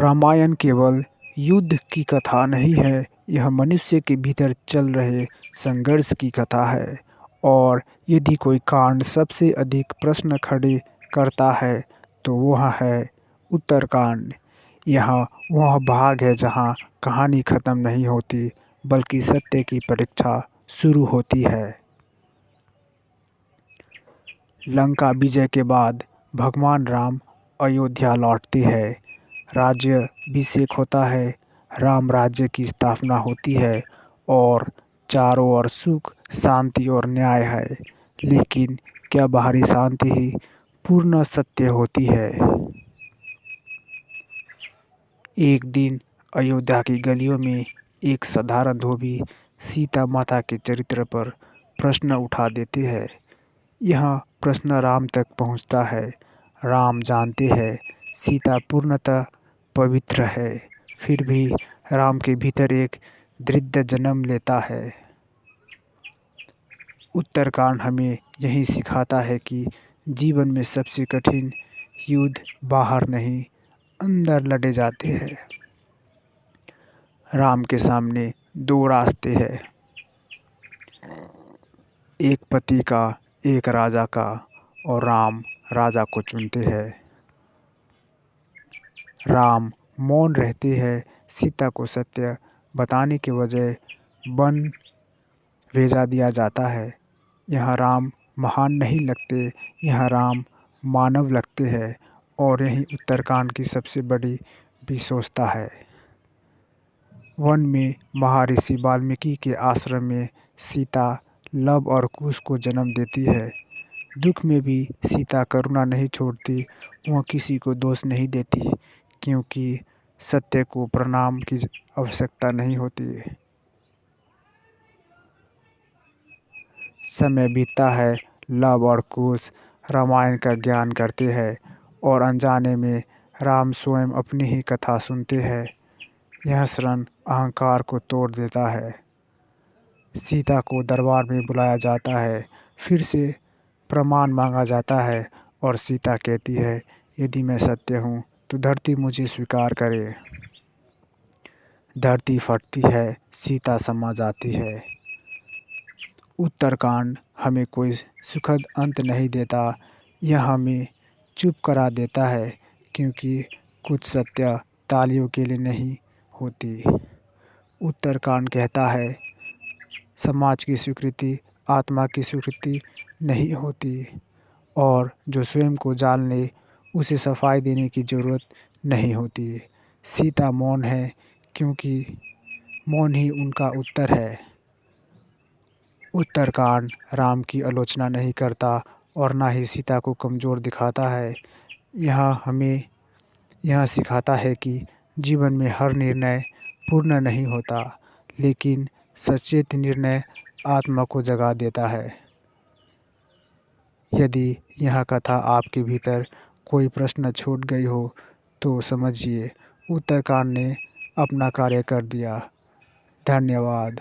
रामायण केवल युद्ध की कथा नहीं है, यह मनुष्य के भीतर चल रहे संघर्ष की कथा है। और यदि कोई कांड सबसे अधिक प्रश्न खड़े करता है तो वह है उत्तरकांड। यहाँ वह भाग है जहाँ कहानी खत्म नहीं होती, बल्कि सत्य की परीक्षा शुरू होती है। लंका विजय के बाद भगवान राम अयोध्या लौटते हैं। राज्याभिषेक होता है, राम राज्य की स्थापना होती है और चारों ओर सुख, शांति और न्याय है। लेकिन क्या बाहरी शांति ही पूर्ण सत्य होती है? एक दिन अयोध्या की गलियों में एक साधारण धोबी सीता माता के चरित्र पर प्रश्न उठा देते हैं। यह प्रश्न राम तक पहुंचता है। राम जानते हैं सीता पूर्णतः पवित्र है, फिर भी राम के भीतर एक दृढ़ जन्म लेता है। उत्तरकांड हमें यही सिखाता है कि जीवन में सबसे कठिन युद्ध बाहर नहीं, अंदर लड़े जाते हैं। राम के सामने दो रास्ते हैं, एक पति का, एक राजा का, और राम राजा को चुनते हैं। राम मौन रहते हैं, सीता को सत्य बताने के बजाय वन भेजा दिया जाता है। यहाँ राम महान नहीं लगते, यहाँ राम मानव लगते हैं, और यही उत्तरकांड की सबसे बड़ी विशेषता है। वन में महर्षि वाल्मीकि के आश्रम में सीता लव और कुश को जन्म देती है। दुख में भी सीता करुणा नहीं छोड़ती, वह किसी को दोष नहीं देती, क्योंकि सत्य को प्रणाम की आवश्यकता नहीं होती। समय बीतता है, लव और कुश रामायण का ज्ञान करते हैं, और अनजाने में राम स्वयं अपनी ही कथा सुनते हैं। यह क्षण अहंकार को तोड़ देता है। सीता को दरबार में बुलाया जाता है, फिर से प्रमाण मांगा जाता है, और सीता कहती है, यदि मैं सत्य हूँ तो धरती मुझे स्वीकार करे। धरती फटती है, सीता समा जाती है। उत्तरकांड हमें कोई सुखद अंत नहीं देता, यह हमें चुप करा देता है, क्योंकि कुछ सत्य तालियों के लिए नहीं होती। उत्तरकांड कहता है, समाज की स्वीकृति आत्मा की स्वीकृति नहीं होती, और जो स्वयं को जान ले उसे सफाई देने की ज़रूरत नहीं होती। सीता मौन है, क्योंकि मौन ही उनका उत्तर है। उत्तरकांड राम की आलोचना नहीं करता और ना ही सीता को कमज़ोर दिखाता है। हमें यह सिखाता है कि जीवन में हर निर्णय पूर्ण नहीं होता, लेकिन सचेत निर्णय आत्मा को जगा देता है। यदि यह कथा आपके भीतर कोई प्रश्न छूट गई हो तो समझिए उत्तरकांड ने अपना कार्य कर दिया। धन्यवाद।